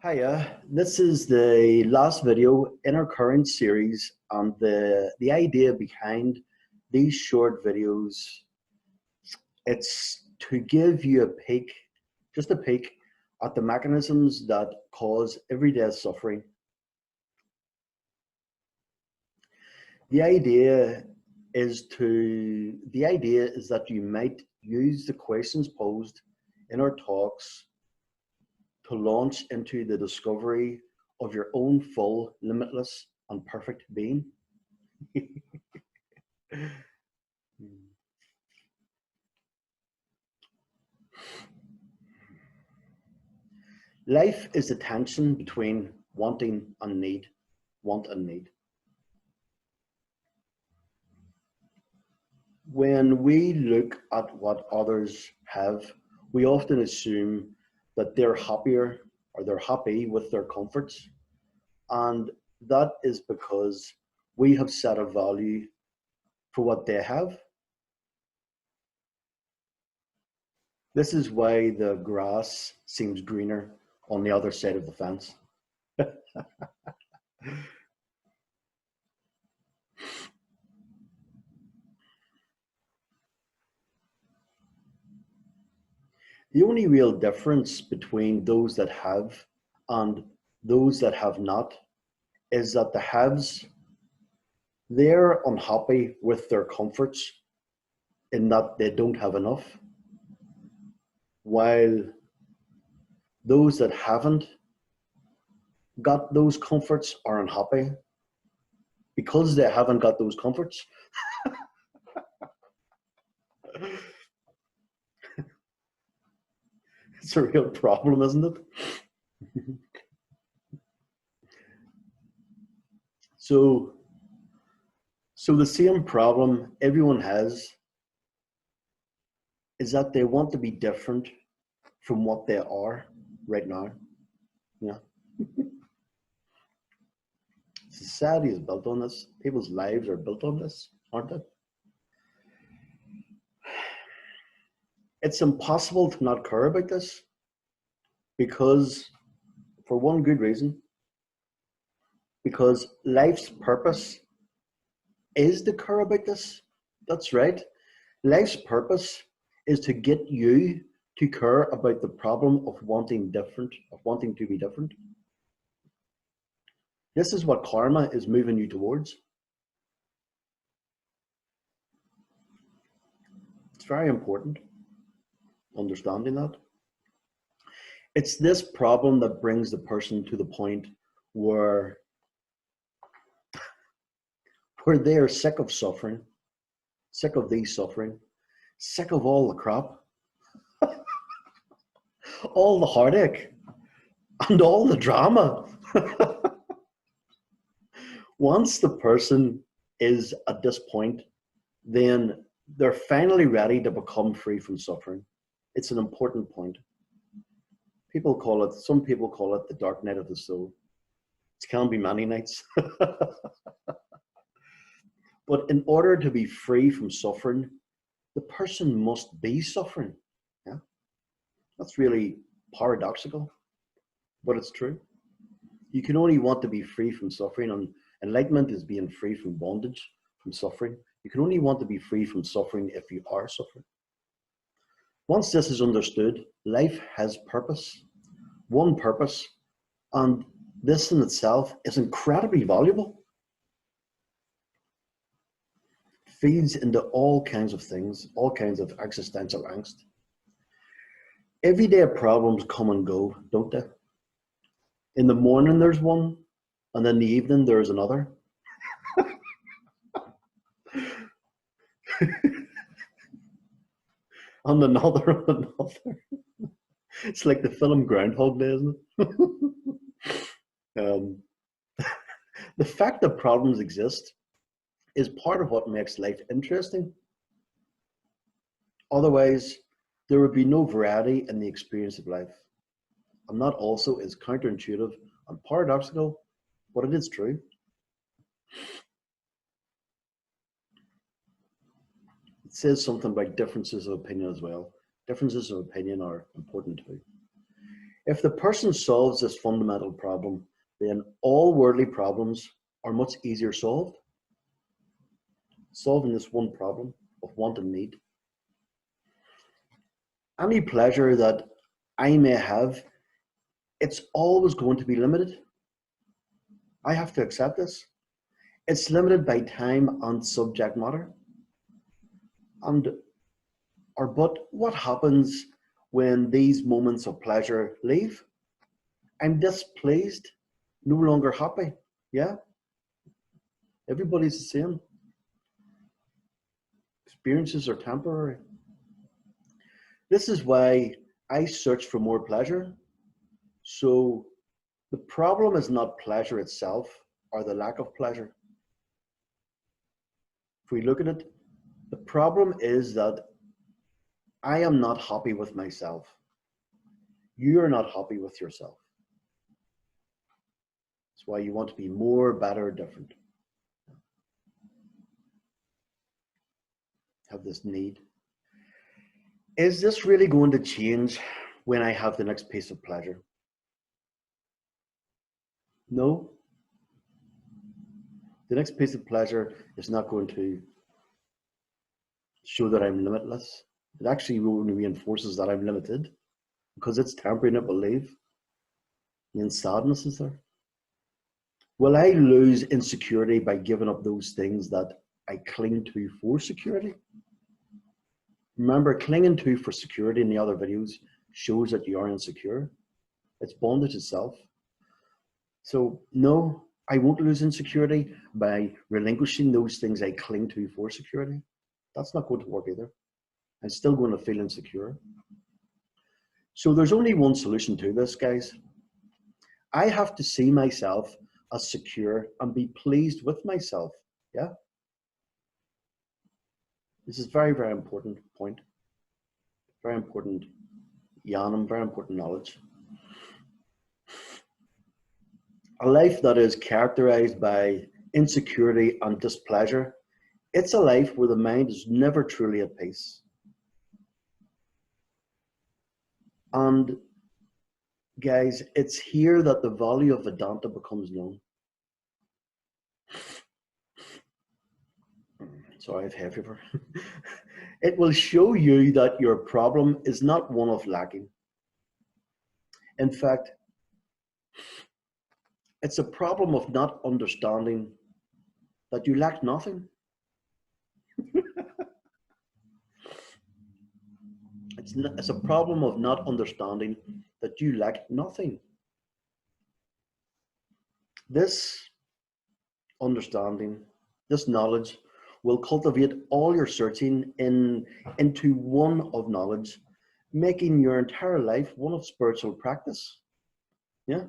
Hiya, this is the last video in our current series, and the idea behind these short videos, it's to give you a peek, just a peek at the mechanisms that cause everyday suffering. The idea is that you might use the questions posed in our talks to launch into the discovery of your own full, limitless, and perfect being. Life is the tension between wanting and need, want and need. When we look at what others have, we often assume that they're happier or they're happy with their comforts. And that is because we have set a value for what they have. This is why the grass seems greener on the other side of the fence. The only real difference between those that have and those that have not is that the haves, they're unhappy with their comforts in that they don't have enough, while those that haven't got those comforts are unhappy because they haven't got those comforts. It's a real problem, isn't it? So the same problem everyone has is that they want to be different from what they are right now. Yeah. Society is built on this. People's lives are built on this, aren't they? It's impossible to not care about this because, for one good reason, because life's purpose is to care about this. That's right. Life's purpose is to get you to care about the problem of wanting different, of wanting to be different. This is what karma is moving you towards. It's very important, understanding that. It's this problem that brings the person to the point where they are sick of suffering, sick of these suffering, sick of all the crap, all the heartache, and all the drama. Once the person is at this point, then they're finally ready to become free from suffering. It's an important point. Some people call it the dark night of the soul. It can be many nights. But in order to be free from suffering, the person must be suffering. Yeah, that's really paradoxical, but it's true. You can only want to be free from suffering, and enlightenment is being free from bondage, from suffering. You can only want to be free from suffering if you are suffering. Once this is understood, life has purpose, one purpose, and this in itself is incredibly valuable. Feeds into all kinds of things, all kinds of existential angst. Everyday problems come and go, don't they? In the morning there's one, and in the evening there's another. And another and another. It's like the film Groundhog Day, isn't it? The fact that problems exist is part of what makes life interesting. Otherwise, there would be no variety in the experience of life. And that also is counterintuitive and paradoxical, but it is true. It says something about differences of opinion as well. Differences of opinion are important too. If the person solves this fundamental problem, then all worldly problems are much easier solved. Solving this one problem of want and need. Any pleasure that I may have, it's always going to be limited. I have to accept this. It's limited by time and subject matter. But what happens when these moments of pleasure leave? I'm displeased, no longer happy. Yeah? Everybody's the same. Experiences are temporary. This is why I search for more pleasure. So the problem is not pleasure itself or the lack of pleasure. If we look at it, the problem is that I am not happy with myself. You are not happy with yourself. That's why you want to be more, better, different. Have this need. Is this really going to change when I have the next piece of pleasure? No. The next piece of pleasure is not going to show that I'm limitless. It actually only reinforces that I'm limited because it's temporary and it will leave. And then sadness is there. Will I lose insecurity by giving up those things that I cling to for security? Remember, clinging to for security in the other videos shows that you are insecure. It's bondage itself. So no, I won't lose insecurity by relinquishing those things I cling to for security. That's not going to work either. I'm still going to feel insecure. So there's only one solution to this, guys. I have to see myself as secure and be pleased with myself. Yeah. This is very, very important point. Very important yanam, very important knowledge. A life that is characterized by insecurity and displeasure, it's a life where the mind is never truly at peace. And guys, it's here that the value of Vedanta becomes known. Sorry, I have hay fever. It will show you that your problem is not one of lacking. In fact, it's a problem of not understanding that you lack nothing. It's a problem of not understanding that you lack nothing. This understanding, this knowledge, will cultivate all your searching into one of knowledge, making your entire life one of spiritual practice. Yeah?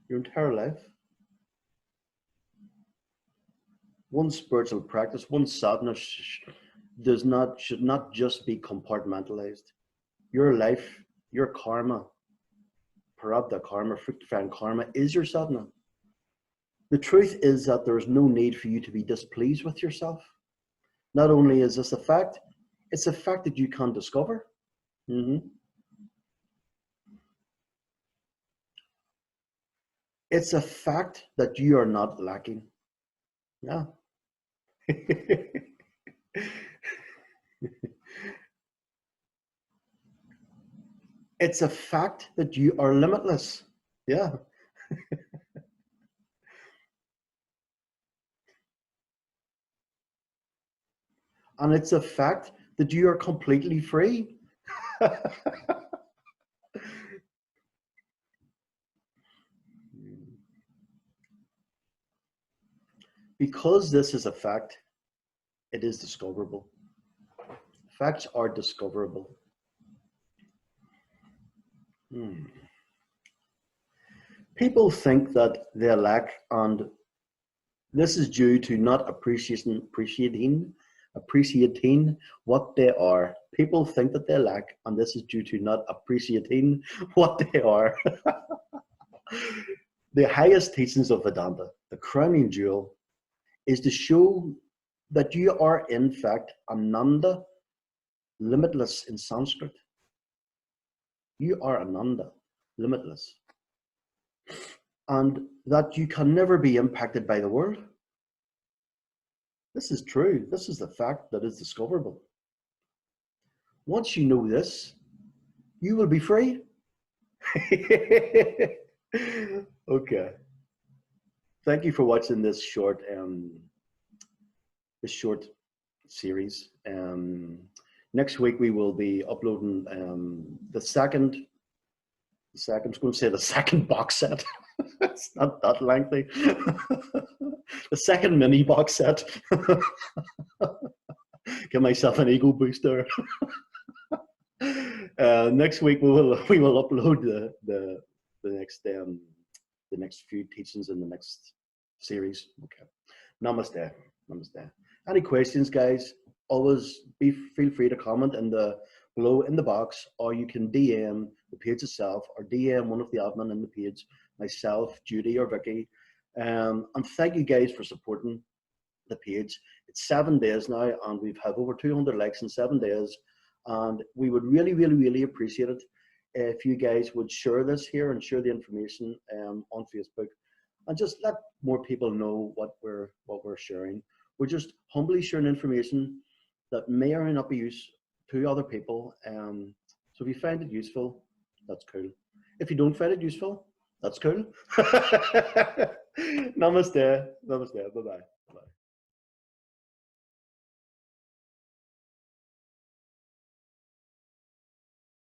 Your entire life. One spiritual practice, one sadhana should not just be compartmentalized. Your life, your karma, prarabdha karma, fructifying karma is your sadhana. The truth is that there is no need for you to be displeased with yourself. Not only is this a fact, it's a fact that you can discover. It's a fact that you are not lacking. Yeah. It's a fact that you are limitless. Yeah. And it's a fact that you are completely free. Because this is a fact, it is discoverable. Facts are discoverable. People think that they lack, and this is due to not appreciating what they are. People think that they lack, and this is due to not appreciating what they are. The highest teachings of Vedanta, the crowning jewel, is to show that you are in fact Ananda, limitless in Sanskrit. You are Ananda, limitless. And that you can never be impacted by the world. This is true. This is the fact that is discoverable. Once you know this, you will be free. Okay. Thank you for watching this short series. Next week we will be uploading the second. I'm going to say the second box set. It's not that lengthy. The second mini box set. Give myself an ego booster. Next week we will upload the next few teachings in the next series. Okay. Namaste. Namaste. Any questions, guys? Always feel free to comment below in the box, or you can DM the page itself, or DM one of the admin in the page, myself, Judy, or Vicky. And thank you guys for supporting the page. It's 7 days now, and we've had over 200 likes in 7 days. And we would really, really, really appreciate it if you guys would share this here and share the information on Facebook, and just let more people know what we're sharing. We're just humbly sharing information that may or may not be used to other people. So if you find it useful, that's cool. If you don't find it useful, that's cool. Namaste. Namaste. Bye-bye.